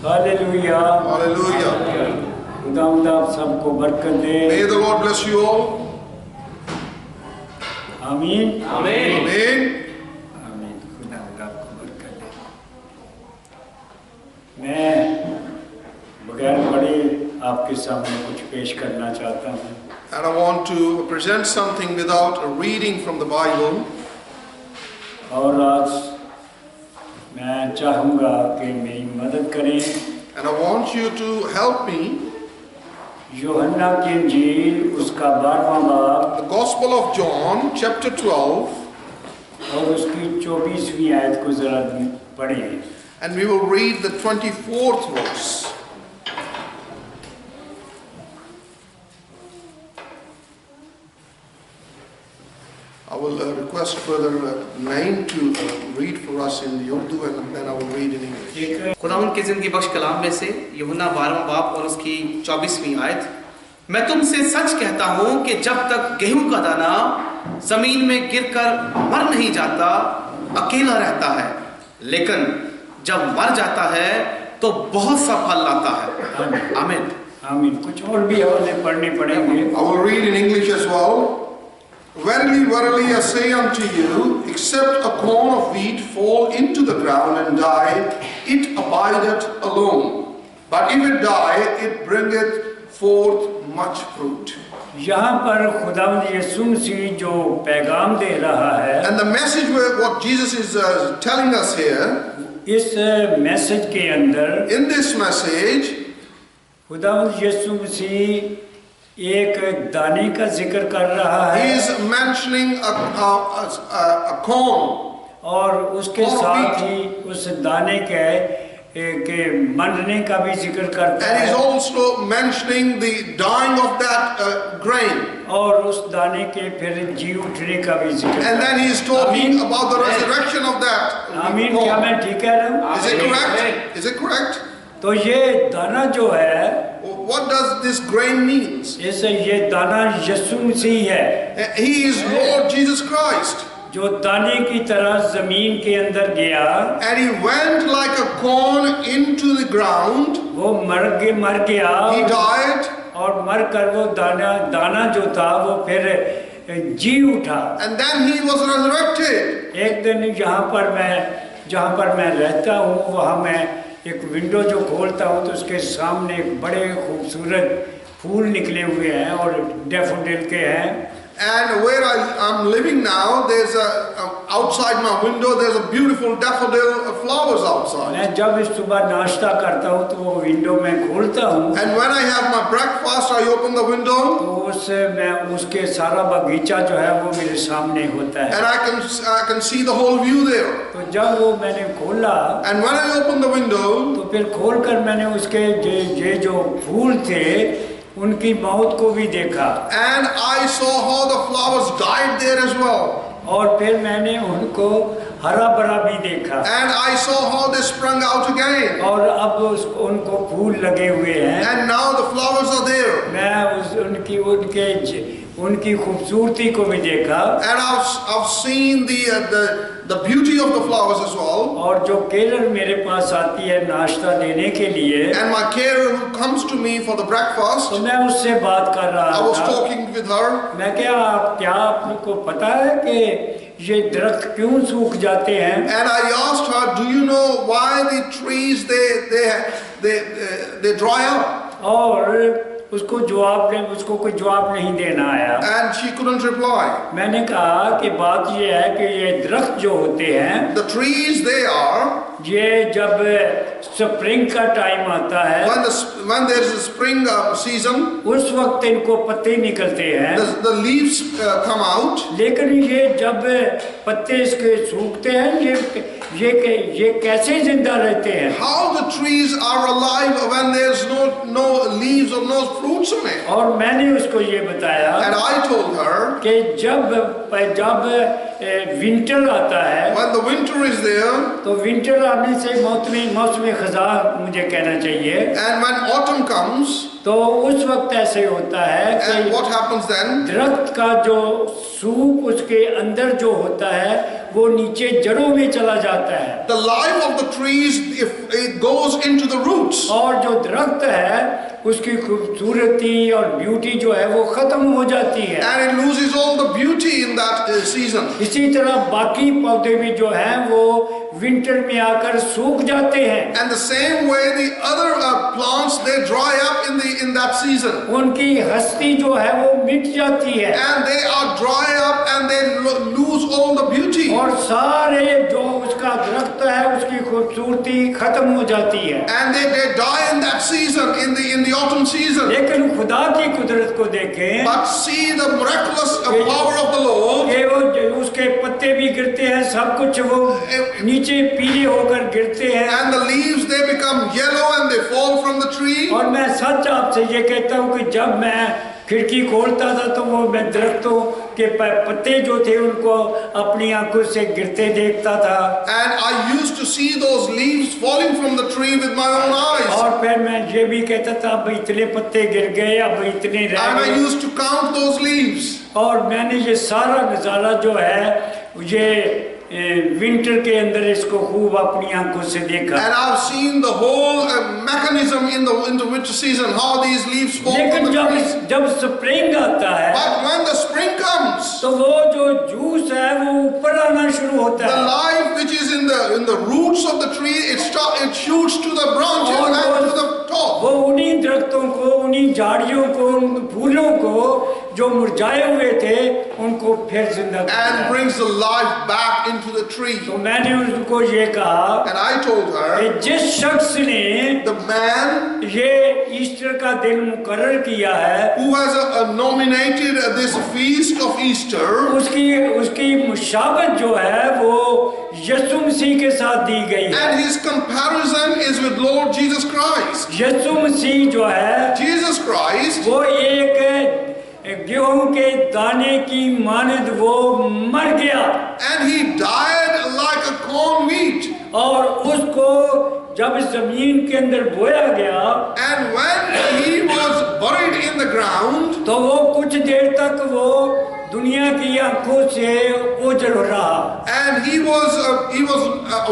Hallelujah Hallelujah. खुदावंद आप सबको बरकत दे May the Lord bless you all. आमीन आमीन Amen. आमीन खुदावंद आपको बरकत दे मैं बगैर पढ़े आपके सामने कुछ पेश करना चाहता हूँ And I want to present something without a reading from the Bible. और आज मैं चाहूँगा कि मेरी मदद करें And I want you to help me. यूहन्ना की इंजील उसका 12वां बाब The Gospel of John, chapter 12, और उसकी 24वीं आयत को जरा पढ़ें and we will read the 24th verse. I will request Brother Naim to read for us in the Urdu, and then I will read in English. खुदावंद की जिंदगी बख्श कलाम में से यूहन्ना 12वां बाब और उसकी 24वीं आयत। मैं तुमसे सच कहता हूं कि जब तक गेहूं का दाना जमीन में गिरकर मर नहीं जाता अकेला रहता है, लेकिन जब मर जाता है तो बहुत सा फल लाता है। आमीन आमीन कुछ और भी हवाले पढ़ने पड़ेंगे I will read in English as well. Verily, verily, I say unto you, except a corn of wheat fall into the ground and die, it abideth alone. But if it die, it bringeth forth much fruit. यहाँ पर खुदावंद यीशु मसीह जो पैगाम दे रहा है And the message what Jesus is telling us here, इस message के अंदर in this message, खुदावंद यीशु मसीह एक दाने का जिक्र कर रहा he है is mentioning a corn. और उसके corn of साथ wheat. ही उस दाने के मरने का भी जिक्र करता And he's है also mentioning the dying of that grain. और उस दाने के फिर जी उठने का भी जिक्र And then he is talking Amen. about the resurrection of that आमीन corn. क्या मैं ठीक कह रहा हूँ Is it correct? Is it correct? तो ये दाना जो है What does this grain means? इसे ये दाना यीशु मसीह है He is Lord Jesus Christ. जो दाने की तरह जमीन के अंदर गया And he went like a corn into the ground. वो मर गया He died. और मर कर वो दाना जो था वो फिर जी उठा And then he was resurrected. एक दिन जहाँ पर मैं रहता हूँ वहाँ मैं एक विंडो जो खोलता हूँ तो उसके सामने एक बड़े खूबसूरत फूल निकले हुए हैं और डैफोडिल के हैं And where I'm living now, there's outside my window, there's a beautiful daffodil flowers outside. मैं जब इस सुबह नाश्ता करता हूँ तो वो विंडो मैं खोलता हूँ And when I have my breakfast, I open the window. तो उसके सारा बगीचा जो है वो मेरे सामने होता है And I can see the whole view there. तो जब वो मैंने खोला And when I open the window, तो फिर खोलकर मैंने उसके ये जो फूल थे उनकी मौत को भी देखा and I saw how the flowers died there as well. और फिर मैंने उनको हरा भरा भी देखा And I saw how they sprung out again. और अब उनको फूल लगे हुए हैं And now the flowers are there. मैं उनकी खूबसूरती को भी देखा And I've seen the beauty of the flowers as well. और जो केरल मेरे पास आती है नाश्ता देने के लिए And my carer who comes to me for the breakfast, तो मैं उससे बात कर I रहा was था talking with her. मैं क्या आपको पता है कि ये दरख्त क्यों सूख जाते हैं And I asked her, do you know why the trees they dry up? और उसको कोई जवाब नहीं देना आया And she couldn't reply. मैंने कहा कि बात ये है कि ये दरख्त जो होते हैं The trees they are, ये जब स्प्रिंग का टाइम आता है when there is a spring season, उस वक्त इनको पत्ते निकलते हैं the leaves come out. लेकिन ये जब पत्ते इसके सूखते हैं ये कैसे जिंदा रहते हैं How the trees are alive when there's no leaves or no fruits on it. और मैंने उसको ये बताया And I told her, कि जब विंटर आता है when the winter is there, तो विंटर आने से मौसम खज़ां मुझे कहना चाहिए and when autumn comes, तो उस वक्त ऐसे होता है and कि what happens then? दरख्त का जो सूप उसके अंदर जो होता है वो नीचे जड़ों में चला जाता जाता है। The life of the trees, if it goes into the roots. और जो दरख्त है उसकी खूबसूरती और ब्यूटी जो है वो खत्म हो जाती है। And it loses all the beauty in that season. इसी तरह बाकी पौधे भी जो हैं वो विंटर में आकर सूख जाते हैं। And the same way the other plants, they dry up in that season. उनकी हस्ती जो है वो मिट जाती है And they are dry up and they lose all the beauty. और सारे जो उसका दरख्त है उसकी खूबसूरती खत्म हो जाती है। And they die in that season, in the autumn season. लेकिन खुदा की कुदरत को देखें But see the miraculous power of the Lord. कि वो उसके पत्ते भी गिरते हैं, सब कुछ वो नीचे पीले होकर गिरते हैं। And the leaves, they become yellow and they fall from the tree. और मैं सच आपसे ये कहता हूँ कि जब मैं खिड़की खोलता था तो वो मैं दरख्तों के पत्ते जो थे उनको अपनी आंखों से गिरते देखता था। And I used to see those leaves falling from the tree with my own eyes. और फिर मैं ये भी कहता था अब इतने पत्ते गिर गए, अब इतने रह And I गए। used to count those leaves. और मैंने ये सारा नज़ारा जो है ये विंटर के अंदर इसको खूब अपनी आंखों से देखा। And I've seen the whole mechanism in the winter season, how these leaves fall from लेकिन the tree. जब स्प्रिंग आता है But when the spring comes, तो वो जो जूस है वो ऊपर आना शुरू होता the है life which is in the roots of the tree, it shoots to the branches और and to the top. वो उन्हीं दरख्तों को, उन्हीं झाड़ियों को, उन फूलों को जो मुरझाए हुए थे उनको फिर जिंदा करता And है। brings the life back into the tree. तो मैंने उनको ये कहा And I told her, कि जिस शख्स ने the man ये ईस्टर का दिन मुकर्रर किया है who has nominated this feast of Easter, उसकी मुशाबत जो है वो यीशु मसीह के साथ दी गई है। and his comparison is with Lord Jesus Christ. यीशु मसीह जो है Jesus Christ, वो एक गेहूं के दाने की मानद वो मर गया and he died like a corn wheat. और उसको जब जमीन के अंदर बोया गया And when he was buried in the ground, तो वो कुछ देर तक वो दुनिया की आंखों से ओझल रहा। and he was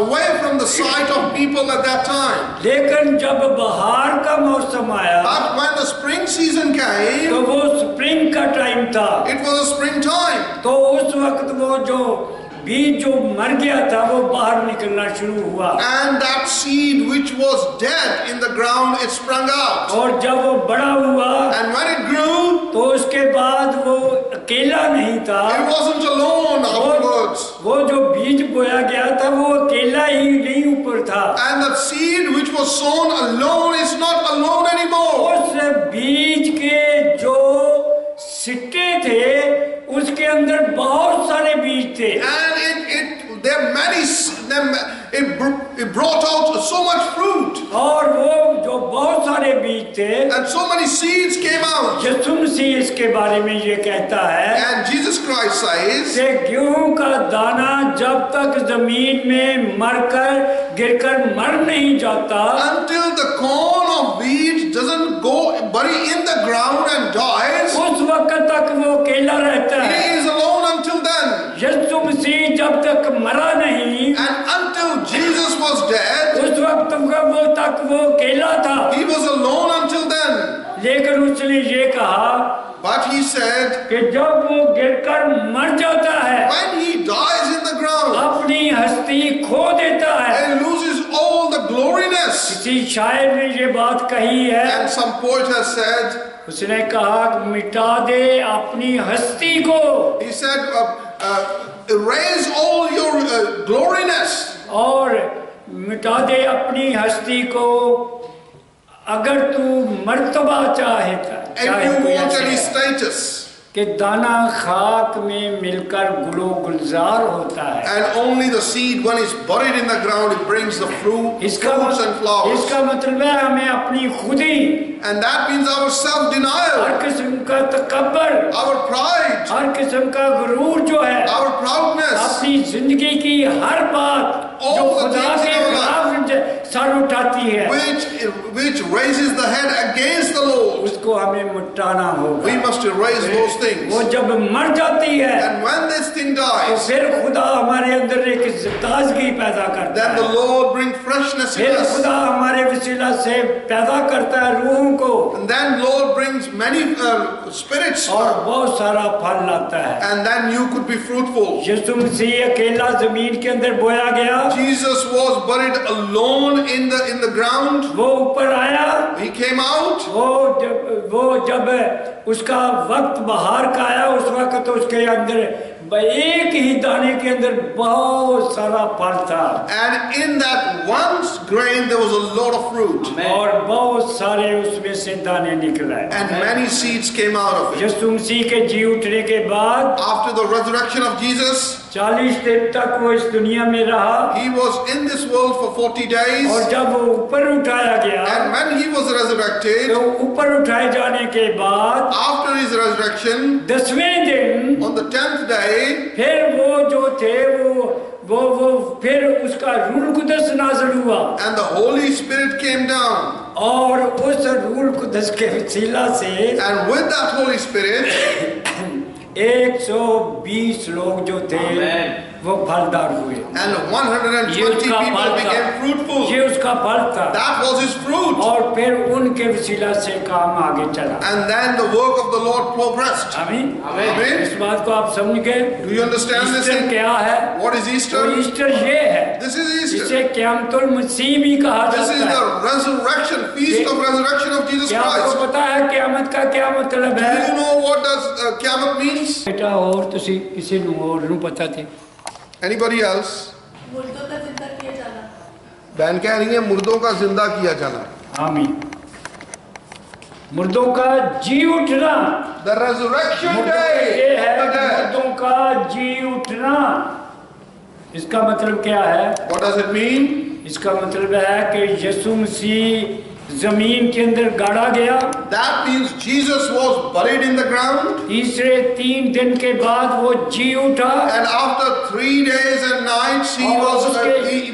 away from the sight of people at that time. लेकिन जब बहार का मौसम आया But when the spring season came, तो वो स्प्रिंग का टाइम था। it was a springtime. तो उस वक्त वो जो बीज जो मर गया था वो बाहर निकलना शुरू हुआ And that seed which was dead in the ground, it sprung out. और जब वो बड़ा हुआ And when it grew, तो उसके बाद वो अकेला नहीं था। it wasn't alone afterwards. वो जो बीज बोया गया था वो अकेला ही नहीं ऊपर था। And the seed which was sown alone is not alone anymore. उस बीज के जो सिट्टे थे उसके अंदर बहुत सारे बीज थे And there are many, it brought out so much fruit. और वो जो बहुत सारे बीज थे And so many seeds came out. यीशु मसीह इसके बारे में ये कहता है And Jesus Christ says, कि गेहूं का दाना जब तक जमीन में मरकर गिरकर मर नहीं जाता until the corn of wheat doesn't go bury in the ground and dies, उस वक्त तक वो अकेला रहता है। he is alone until then. यीशु मसीह जब तक मरा नहीं And until Jesus was dead, उस वक्त तक वो अकेला था। he was alone until then. लेकिन उसने ये कहा But he said, कि जब वो गिरकर मर जाता है when he dies in the ground, अपनी हस्ती खो देता है। he loses all the gloriness. किसी शायर ने ये बात कही है, And some poet has said, उसने कहा मिटा दे अपनी हस्ती को he said, erase all your gloriness. और मिटा दे अपनी हस्ती को अगर तू मर्तबा चाहता And you want any status. कि दाना खाक में मिलकर गुलो गुलजार होता है। And only the seed, when it's buried in the ground, it brings the fruits and flowers. इसका मतलब है हमें अपनी खुदी, And that means our self-denial, हर किस्म का तकब्बर, our pride, हर किस्म का गुरूर जो है, our proudness, अपनी जिंदगी की हर बात जो all the खुदा things के in our खिलाफ सर उठाती है, which raises the head against the Lord. उसको हमें मिटाना होगा। We must erase those things. वो जब मर जाती है And when this thing तो dies, फिर खुदा हमारे अंदर एक ताजगी पैदा करता then the है। Lord brings freshness in फिर us. खुदा हमारे वसीला से पैदा करता है रूहों को, And then Lord brings many spirits, और बहुत सारा फल लाता है। and then you could be fruitful. यीशु मसीह अकेला जमीन के अंदर बोया गया, Jesus was buried alone in the ground. वो ऊपर आया, He came out. वो जब उसका वक्त बाहर का आया, उस वक्त तो उसके अंदर एक ही दाने के अंदर बहुत सारा फल था, And in that one grain there was a lot of fruit. और बहुत सारे उसमें से दाने निकले। And many seeds came out of it. यीशु मसीह के जी उठने के बाद After the resurrection of Jesus, 40 दिन तक वो इस दुनिया में रहा, he was in this world for 40 days. और जब वो ऊपर उठाया गया, And when he was resurrected, तो ऊपर उठाए जाने के बाद after his resurrection, 10वें दिन on the 10th day, फिर वो जो थे वो फिर उसका रूह कुदस नाज़िल हुआ, and the Holy Spirit came down. और उस रूह कुदस के वसीला से And with that Holy Spirit, 120 लोग जो थे वो फलदार हुए। and 120 ये उसका people फल became था, fruitful. ये उसका फल था, That was his fruit. और फिर उनके वसीला से काम आगे चला। And then the work of the Lord progressed. आमीन। Amen. इस बात को आप समझ गए? Do you understand this Easter thing? क्या है? What is तो Easter? ईस्टर ये है, This is Easter. इसे क़यामतुल मसीह भी कहा This is जाता है। the resurrection, feast of resurrection of Jesus क्या आपको Christ. पता है क़यामत का क्या मतलब Do है? you know what does Qiyamah means? बेटा और तुसी किसी और नू पता थे? Anybody else? मुर्दों का जिंदा किया जाना। बहन कह रही है मुर्दों का जिंदा किया जाना. आमीन। मुर्दों का जी उठना, The resurrection मुर्दों का day ये है of the कि dead. मुर्दों का जी उठना, इसका मतलब क्या है? What does it mean? इसका मतलब है कि यीशु मसीह जमीन के अंदर गाड़ा गया, That means Jesus was buried in the ground, तीसरे 3 दिन के बाद वो जी उठा, and after 3 days and nights he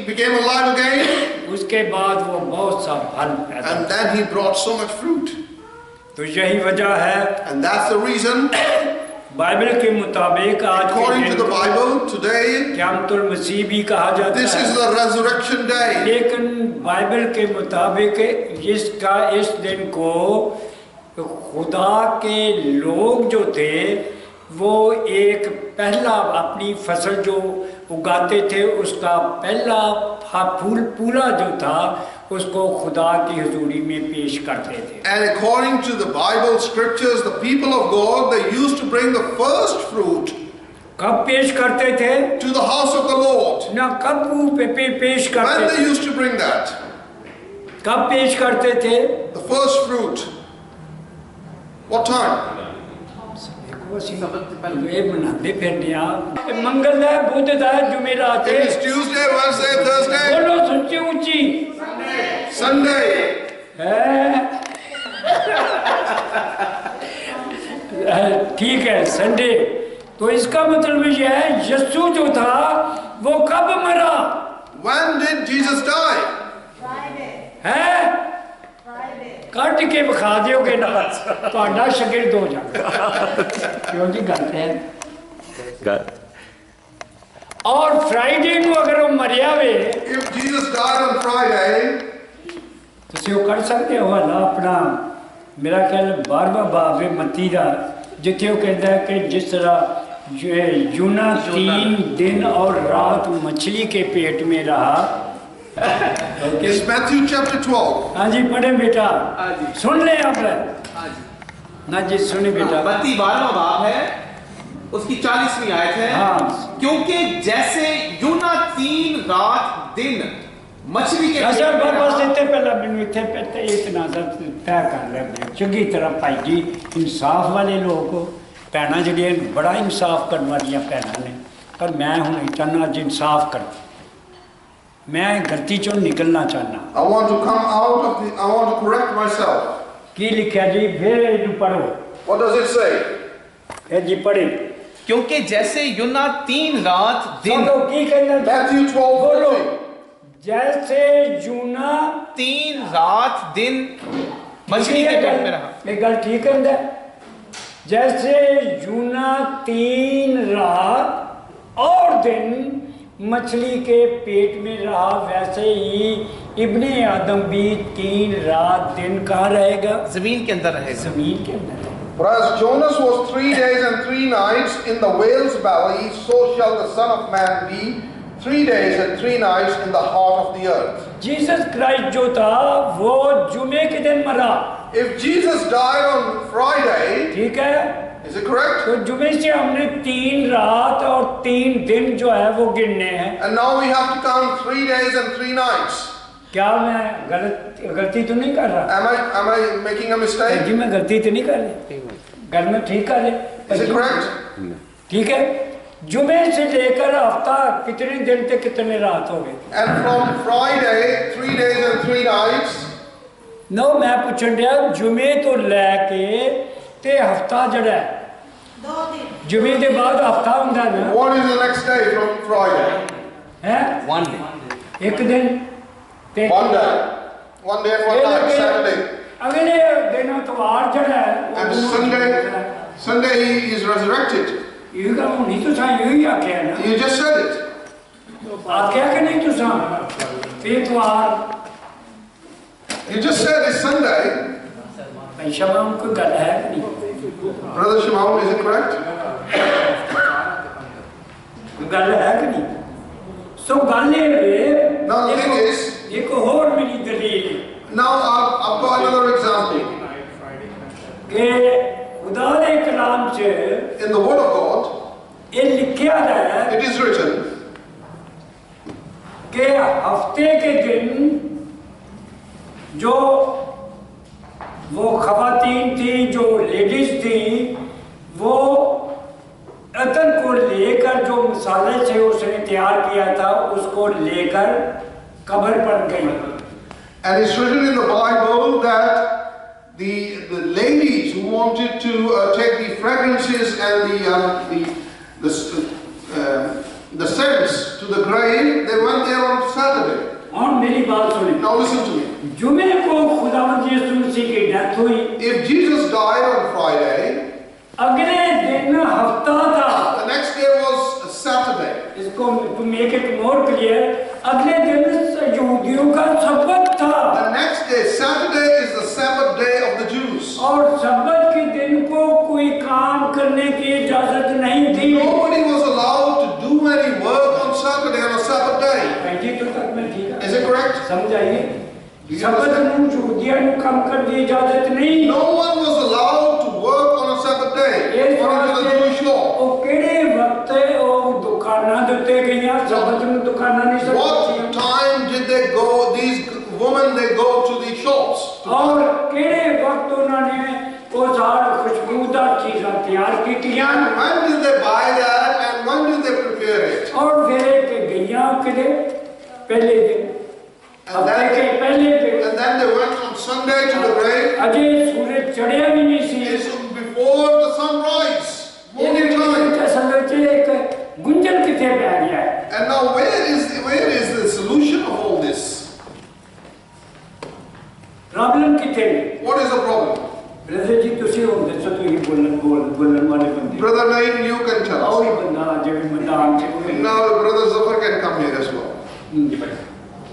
became alive again, उसके बाद वो बहुत सा फल पैदा, and then he brought so much fruit. तो यही वजह है And that's the reason, Bible के मुताबिक आज according to the के Bible today, क़यामतुल मसीह भी कहा जाता this is है, the resurrection day. लेकिन बाइबल के मुताबिक इस दिन को खुदा के लोग जो थे वो एक पहला अपनी फसल जो उगाते थे उसका पहला फूल पूरा जो था उसको खुदा की हुजूरी में पेश करते थे। And according to the Bible scriptures, the people of God, they used to bring the first fruit कब पेश करते थे? to the house of the Lord. ना कब पेश When करते they थे? used to bring that, कब पेश करते थे? the first fruit, what time? ये मनाते फिरने आप मंगल है, बुध है, जुमेरात है, It is Tuesday, Wednesday, Thursday, बोलो ऊंची ऊंची Sunday. ठीक है, संडे। तो इसका मतलब यह है यीशु जो था वो कब मरा When did Jesus die? है? कट के बखा दोगे ना तो शगिर्द हो जाएगा। क्यों जी गलत है। और फ्राइडे को अगर वो मरिया वे If Jesus died on Friday, ਤੁਸੀਂ ਉਹ ਕਰ ਸਕਦੇ ਹੋ ਹਾਲਾ ਆਪਣਾ ਮੇਰਾ ਖਿਆਲ 12ਵਾਂ ਬਾਬ ਹੈ ਮੱਤੀ ਦਾ ਜਿੱਥੇ ਉਹ ਕਹਿੰਦਾ ਹੈ ਕਿ ਜਿਸ ਤਰ੍ਹਾਂ यूना 3 दिन और रात मछली के पेट में रहा। it's Matthew chapter 12. हाँ जी पढ़े बेटा, सुन ले आप ना जी, सुने बेटा। मत्ती 12वां बाब है, उसकी 40वीं आयत है। हाँ। क्योंकि जैसे यूना 3 रात दिन मछली के अच्छा पेट में बस रहा। इतने पहला मैंने इतने पे इतना तय कर लिया चंगी तरह भाई जी, इंसाफ वाले लोग भैन जी बड़ा इंसाफ करने वाली भैन ने, पर मैं हूँ चाहना अज इंसाफ कर, मैं गलती चो निकलना चाहना। I want to come out of the, I want to correct myself. की लिखा जी, फिर इन्हें पढ़ो। What does it say? ये जी पढ़े। क्योंकि जैसे यूना 3 रात दिन सुनो की कहना Matthew 12. बोलो। जैसे यूना 3 रात दिन मछली के पेट में रहा। एक गल ठीक है, जैसे यूना 3 रात और दिन मछली के पेट में रहा, वैसे ही इब्ने आदम भी 3 रात दिन कहाँ रहेगा? जमीन के अंदर रहेगा। जमीन के अंदर। For as Jonas was 3 days and 3 nights in the whale's belly, so shall the Son of Man be 3 days and 3 nights in the heart of the earth. Jesus Christ जो था वो जुमे के दिन मरा। If Jesus died on Friday, ठीक है, is it correct? तो जुमे से हमने 3 रात और 3 दिन जो है वो गिनने हैं। And now we have to count 3 days and 3 nights. क्या मैं गलती तो नहीं कर रहा? Am I making a mistake? जी मैं गलती तो नहीं कर रही, घर में ठीक कर Is it रहे। correct? ठीक है, जुमे से लेकर हफ्ता कितने दिन तक कितने रात हो गए? And from Friday, 3 days and 3 nights. No मैं पूछन दिया जुमे तो लैके ते हफ्ता जड़ा है, 2 दिन। जुमे के बाद हफ्ता होता ना, What is the next day from Friday? है 1 day। एक दिन ते 1 day. 1 day and 1 night, Saturday. अगले दिन इतवार जड़ा है And Sunday he is resurrected. ये का नहीं तो सा यही आख्या है ना, You just said it. आख्या कि नहीं तो सा इतवार You just said it's Sunday. ऐसा में कोई गल है कि नहीं? Brother Shimon, is it correct? गल है कि नहीं? सो गल ये Now the thing is, एक और मेरी दलील now I've got another example. कि खुदा के कलाम से In the Word of God, ये लिखा है it is written कि हफ्ते के दिन जो वो खवातीन थी, जो लेडीज थी, वो अतन को लेकर जो मसाले से उसने तैयार किया था उसको लेकर कब्र पर गई। and it's written in the Bible that the ladies who wanted to take the fragrances and the scents to the grave, they went there on Saturday. और मेरी बात सुनिए, Now listen to me. जुमे को खुदावंद यीशु मसीह की डेथ हुई, If Jesus died on Friday, अगले दिन हफ्ता था। the next day was Saturday. इसको to make it more clear, अगले दिन यहूदियों का सब्बत था The next day, Saturday, is the Sabbath day of the Jews. और सब्बत के दिन को कोई काम करने की इजाजत नहीं थी। Nobody was allowed to do any work on Saturday, on a Sabbath day. बैठी तो तक में ठीक है, Is it correct? समझ आइए, सब्बत में यहूदियों को काम करने की इजाजत नहीं। No one was allowed to work on a Sabbath day, ये according to the Jewish law. वो केड़े वक्त वो दुकाना देते गईया, सब्बत में दुकाना नहीं सकती। What time did they go, these women, they go to the shops? और केड़े वक्त उन्होंने वो सार खुशबूदार चीज़ें तैयार की थीं। And when did they buy that and when did they prepare it? और फिर के गईया के पहले दिन, And हफ्ते के then, पहले दिन, and then they went on Sunday to the grave. Ajay सूरज चढ़िया भी नहीं सी। It's before the sunrise, morning time. असल च एक गुंजन किथे पै गया है। And now where is the solution of all this? Problem किथे? What is the problem? Brother ji तुसी हो दसो, तो ही बोलन वाले बंदे। Brother Naim, you can tell और us. ही बंदा जो मैदान से Now Brother Zafar can come here as well.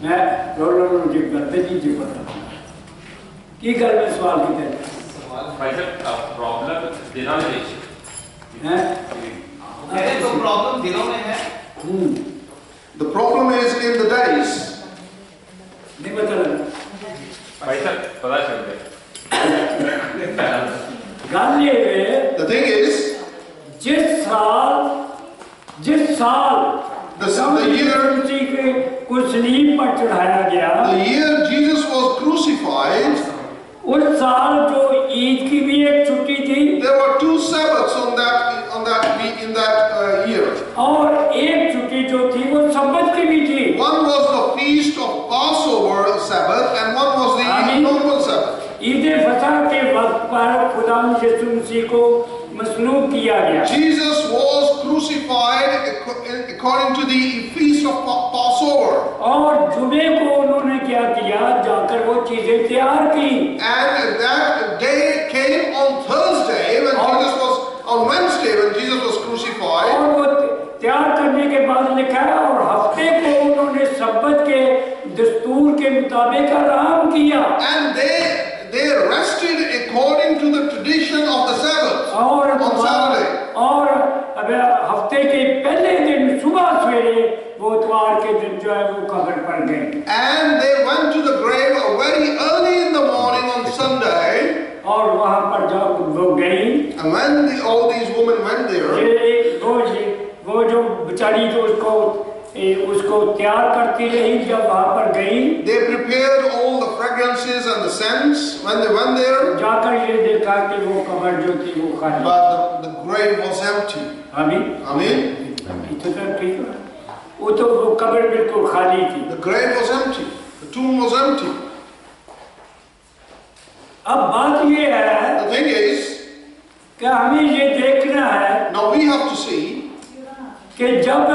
मैं रोलो जी करते जी पता की कर में सवाल की थे भाई साहब प्रॉब्लम डिनोमिनेशन हैं? अरे तो प्रॉब्लम दिनों में है। The problem is in the days. नहीं पता लगा। भाई साहब पता चल गया गल ये है, The thing is, जिस साल the year उसी के को सलीब पर चढ़ाया गया, the year Jesus was crucified, उस साल जो ईद की भी एक छुट्टी थी there were 2 Sabbaths on that week in that year. और एक छुट्टी जो थी वो सब्बत की भी थी। One was the feast of Passover Sabbath and one was the Amen. normal Sabbath. Eid फतह के वक्त पर खुदा यीशु मसीह को मसलूब किया गया। Jesus was crucified according to the feast of Passover. और जुमे को उन्होंने क्या किया, जाकर वो चीजें तैयार की। And that day came on Thursday when Jesus was, on Wednesday when Jesus was crucified. और वो तैयार करने के बाद लिखा है, और हफ्ते को उन्होंने सब्बत के दस्तूर के मुताबिक आराम किया। And they rested according to the tradition of the Sabbath और on Saturday. और अब हफ्ते के पहले दिन सुबह सवेरे वो इतवार के दिन जो है वो कब्र पर गए। And they went to the grave very early in the morning on Sunday. और वहां पर जब वो गई, And when all these women went there, वो जो बेचारी जो उसको तैयार करती रही, जब वहां पर गई, they prepared all the fragrances and the scents when they went there. जाकर ये देखा कि वो कब्र जो थी वो खाली, But the grave was empty. Amen. इतना ठीक है, वो तो वो कब्र बिल्कुल खाली थी। The grave was empty. The tomb was empty. अब बात ये है The thing is, कि हमें ये देखना है now we have to see कि जब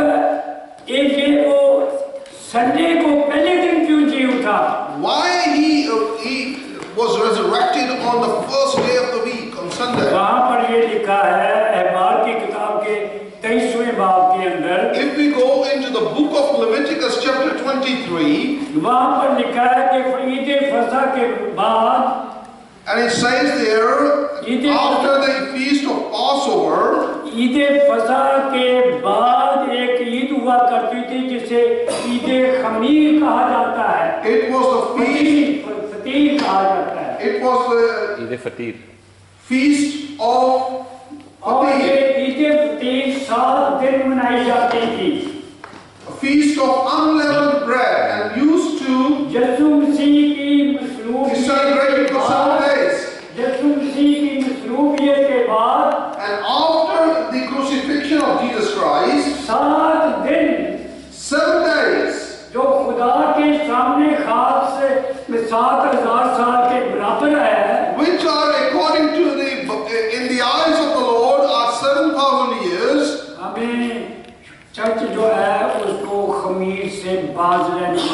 ये वो संडे को पहले दिन क्यों जी उठा, why he was resurrected on the first day of the week, on Sunday. वहां पर ये लिखा है अहबार की किताब के 23वें बाब के अंदर, If we go into the book of Leviticus chapter 23, वहां पर लिखा है कि ईद फसह के बाद, and it says there, after the feast of Passover, Eid फसह के बाद एक ईद हुआ करती थी जिसे ईद खमीर कहा जाता है। it was the feast, फतीर कहा जाता है। it was the Eid फतीर feast of और ये Fatir, ईद फतीर 7 दिन मनाई जाती थी। a feast of unleavened bread, and used to यीशु मसीह की मसलूब be celebrated for 7 days. यीशु मसीह की मसलूबियत के बाद And after the crucifixion of Jesus Christ, 7 दिन 7 days, जो खुदा के सामने खास 7,000 साल के बराबर है, which are according to in the eyes of the Lord are 7,000 years. हमें चर्च जो है उसको खमीर से बाज रहने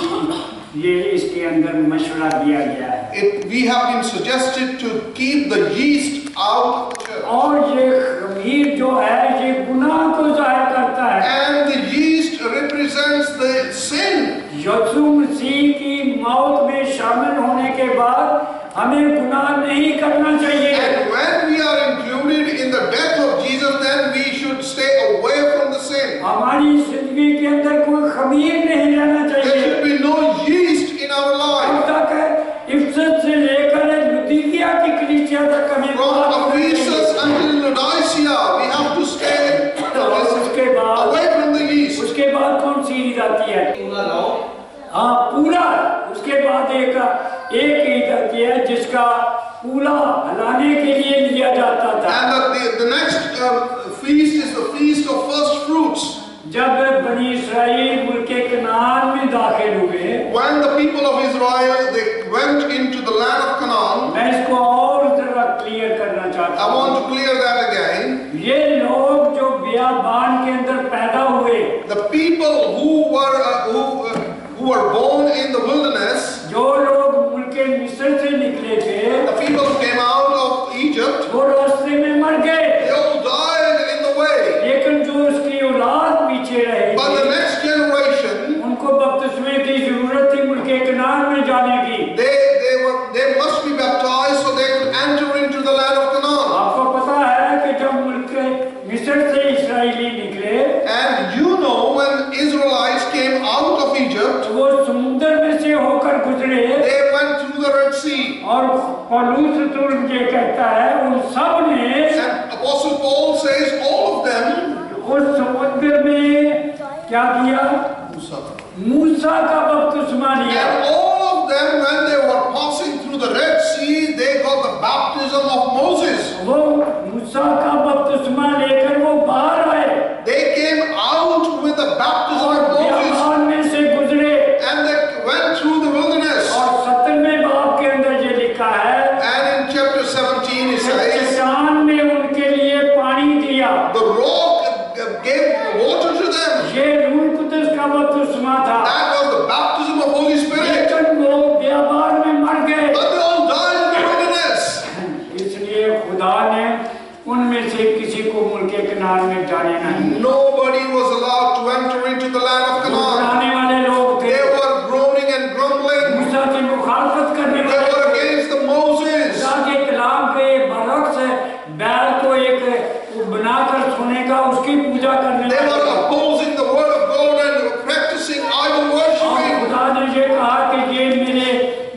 की ये इसके अंदर मशवरा दिया गया है। We have been suggested to keep the yeast out of the church. और ये खमीर जो है ये गुनाह को जाहिर करता है। And the yeast represents the sin. यीशु मसीह की मौत में शामिल होने के बाद हमें गुनाह नहीं करना चाहिए। And when we are included in the death of Jesus, then we should stay away from the sin. हमारी जिंदगी के अंदर कोई खमीर नहीं रहना There चाहिए। should be no yeast in our life. अब तक इफसस से लेकर लुदीकिया की कलीसिया तक हमें From Ephesus until Laodicea, we have to stay उसके बाद away from the yeast. उसके बाद कौन सी ईद आती है? पूरा लाओ। हाँ पूरा। उसके बाद एक ईद आती है जिसका पूरा हलाने के लिए लिया जाता था। And the next feast is the feast of first fruits. जब बनी इसराइल मुल्के कनान में दाखिल हुए, When the people of Israel they went into the land of Canaan, मैं इसको और जरा क्लियर करना चाहता I हूँ। want to clear that again. ये लोग जो बियाबान के अंदर पैदा हुए, The people who were born in the wilderness, जो लोग मुल्के मिस्र से निकले थे, the people who came out of Egypt, वो रास्ते में मर गए। they all died in the way. लेकिन जो उसकी औलाद पीछे रही But the थी, next generation, उनको बपतिस्मे की जरूरत थी मुल्के कनान में जाने की। they must be baptized so they could enter into the land of Canaan. आपको पता है कि जब मुल्के मिस्र से इसराइली निकले, And you know when Israelites came out of Egypt, वो समुद्र में से होकर गुजरे, they went through the Red Sea. और पौलुस रसूल ये कहता है उन सब ने And Apostle Paul says all of them, उस समुद्र में क्या किया? मूसा का बपतिस्मा लिया। and all of them when they were passing through the Red Sea, they got the baptism of Moses. वो मूसा का बपतिस्मा लेकर वो बाहर आए They came out with the baptism और of Moses बियाबान में से गुजरे। and they went through the wilderness. और 17वें बाब के अंदर ये लिखा है And in chapter 17 it says, चट्टान में उनके लिए कनान में जाने नहीं। Nobody was allowed to enter into the land of Canaan. आने वाले लोग थे, They were groaning and grumbling. मूसा की मुखालफत करने They वाले were against the Moses. मूसा के कलाम के बरक्स बैल को एक बनाकर सोने का उसकी पूजा करने They were वाले। opposing the word of God and practicing idol और worshiping. खुदा ने ये कहा कि ये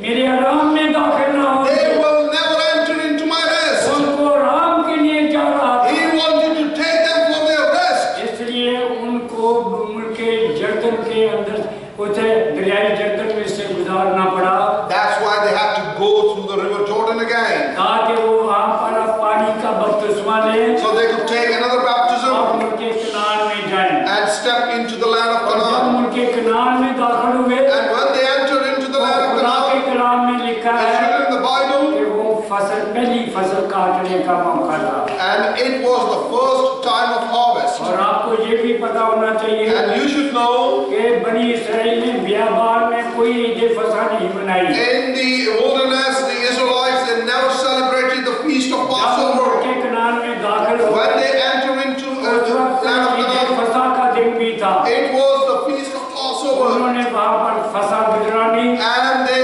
मेरे आराम में दाखिल ना हो। They will never enter into my rest. उनको आराम के लिए जा रहा था, He wanted to take them for their rest. इसलिए उनको मुल्के जर्दन के अंदर उसे दरियाई जर्दन में से गुजारना पड़ा, That's why they had to go through the river Jordan again. ताकि वो वहाँ पर पानी का बपतिस्मा लें So they could take another और baptism मुल्के कनान में जाएं। and step into the land of और जब Canaan. मुल्के कनान में दाखिल हुए, And when they entered into the land of खुदा के Canaan, कलाम में लिखा as है written in the Bible, कि वो पहली फसल काटने का मौका था। and it was the first time of harvest. और आपको ये भी पता होना चाहिए And you should know, कि बनी इसराइल ने बियाबान में कोई ईद फसह नहीं बनाई। in the wilderness, the Israelites, they never celebrated the feast of जब Passover. उनके कनान में दाखिल हुए, When they enter into the उस वक्त land of ईद Canaan, फसह का दिन भी था। it was the feast of Passover. उन्होंने वहाँ पर फसह गुजरानी, And they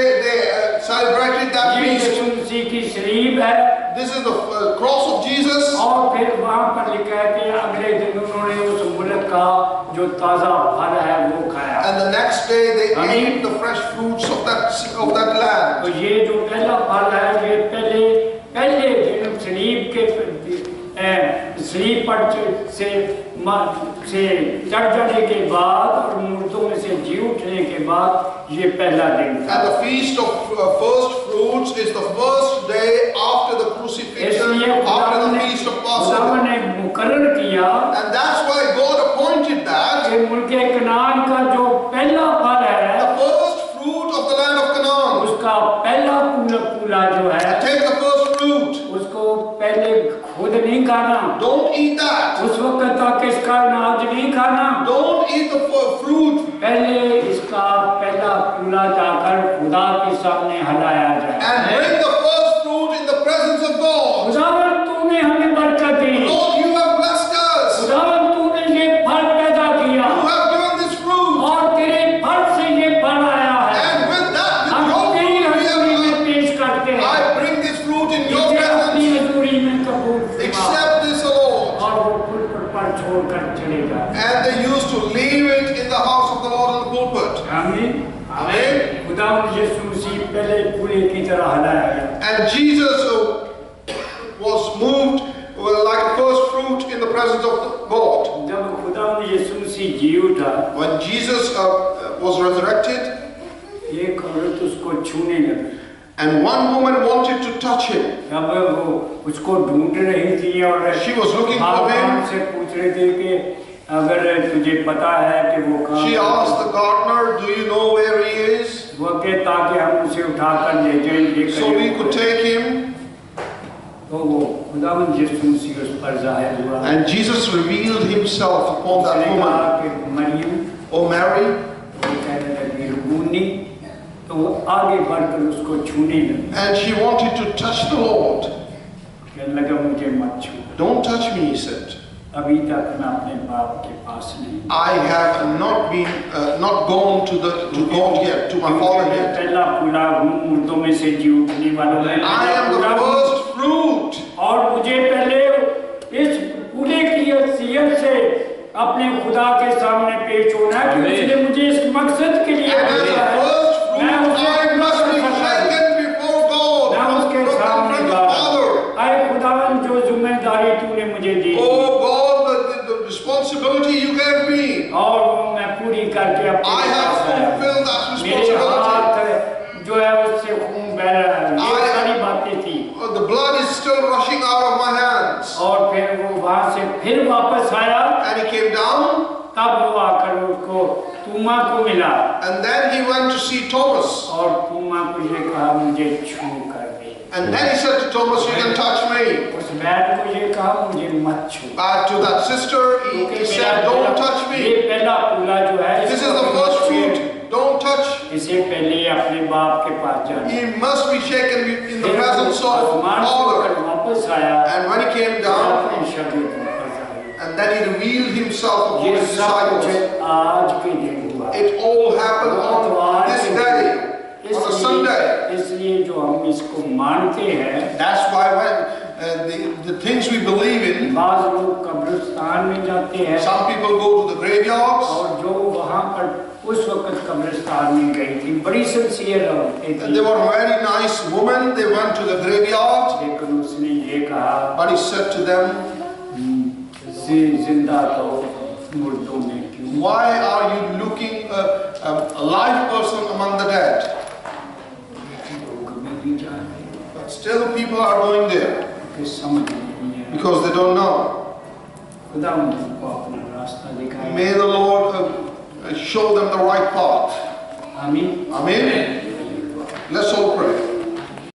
celebrated that ये feast. यीशु मसीह की सलीब है। This is the cross of Jesus. और फिर वहाँ पर लिखा है कि अगले दिन उन्होंने उस मुल्क का जो ताज़ा फल है वो खाया। And the next day they Amen. ate the fresh fruits of that land. तो ये जो पहला फल है, ये पहले दिन सलीब पर से चढ़ जाने के बाद और मुर्दों में से जी उठने के बाद ये पहला दिन था। And the feast of first fruits is the first day after the crucifixion, इसलिए after the feast of खुदा Passover. ने मुकर्रर किया And that's why God appointed that, कि मुल्के कनान का जो पहला फल है, the first fruit of the land of Canaan. उसका पहला पूला जो है, Take the first fruit. उसको पहले खुद नहीं खाना, Don't eat that. उस वक्त तक इसका अनाज नहीं खाना, Don't eat the fruit. पहले इसका पहला पूला जाकर खुदा के सामने हलाया And जाए। bring the first fruit in the presence of God. खुदावन तूने हमें बरकत दी, Lord, you have blessed us. खुदावन तूने ये फल पैदा किया You have given this fruit. और तेरे फल से ये फल आया है। And with that, with हम your तेरी fruit, हजूरी में पेश करते हैं, I bring this fruit in your इसे अपनी presence. हजूरी में कबूल फरमा। Accept this, O Lord. और वो पुल पर छोड़कर चले जाते। And they used to leave it in the house of the Lord in the pulpit. आमीन। Amen. खुदावन यीशु मसीह पहले पूले की तरह हलाया गया। And Jesus was moved like a first fruit in the presence of God. जब खुदावन यीशु मसीह जी उठा, When Jesus was resurrected, एक औरत उसको छूने लगी। and one woman wanted to touch him. जब वो उसको ढूंढ रही थी और She was looking for बागवान him. से पूछ रही थी कि अगर तुझे पता है कि वो कहाँ She है, asked the gardener, "Do you know where he is?" वो के ताकि हम उसे उठाकर ले जाएं, So we could take him. तो वो खुदावन यीशु मसीह उस पर जाहिर हुआ। And Jesus revealed himself upon that उसने woman. कहा कि मरियम, "O Mary," वो कहने लगी रुबूनी, तो वो आगे बढ़कर उसको छूने लगी। and she wanted to touch the Lord. कहने लगा मुझे मत छू, "Don't touch me," he said. अभी तक मैं अपने बाप के पास नहीं। "I have not gone to God yet, to my Father मैं yet. पहला पूरा हूँ मुर्दों में से जी उठने वालों में। I am the first fruit." और मुझे पहले इस पूरे की हैसियत से अपने खुदा के सामने पेश होना है कि उसने मुझे इस मकसद के लिए And as भेजा the है। first मैं fruit, उसे I must be मैं shaken before God, उसके from सामने the जा Father. आए खुदावन जो जिम्मेदारी तूने मुझे दी Oh God, the responsibility you gave me, और वो मैं पूरी करके अपने I have पास आया। fulfilled that मेरे responsibility. हाथ जो है उससे खून बह रहा है, ये सारी बातें थी। The blood is still rushing out of my hands. और फिर वो वहां से फिर वापस आया, And he came down, तब वो आकर उसको तूमा को मिला and then he went to see Thomas. और तूमा को ये कहा मुझे छू कर दे। And then he said to Thomas, "You can touch me." उस बैल को ये कहा मुझे मत छू। To that sister, he said, "Don't touch ये me. पहला पूला जो है, This is the first fruit. Don't touch." इसे पहले अपने बाप के पास जाना। He must be shaken in the presence of आसमान से Father. होकर वापस आया And when he came down, अपने शरीर को ऊपर जाए। and then he revealed himself upon ये his सब disciples. कुछ आज के दिन हुआ। It all happened on this day, on a Sunday. इसलिए जो हम इसको मानते हैं, That's why when the things we believe in, बाज़ लोग कब्रिस्तान में जाते हैं, some people go to the graveyards, और जो वहाँ पर उस वक्त कब्रिस्तान में गई थी, बड़ी सिंसियर औरतें and थी, they were very nice women, they went to the graveyard, लेकिन उसने ये कहा, but he said to them, जिंदा तो मुर्दों में क्यों? why are you looking a live person among the dead? लोग कभी भी जा रहे हैं, But still people are going there कि समझ नहीं है। because they don't know. खुदा उनको अपना रास्ता दिखाए। May the Lord show them the right path. आमीन। Amen. Let's all pray.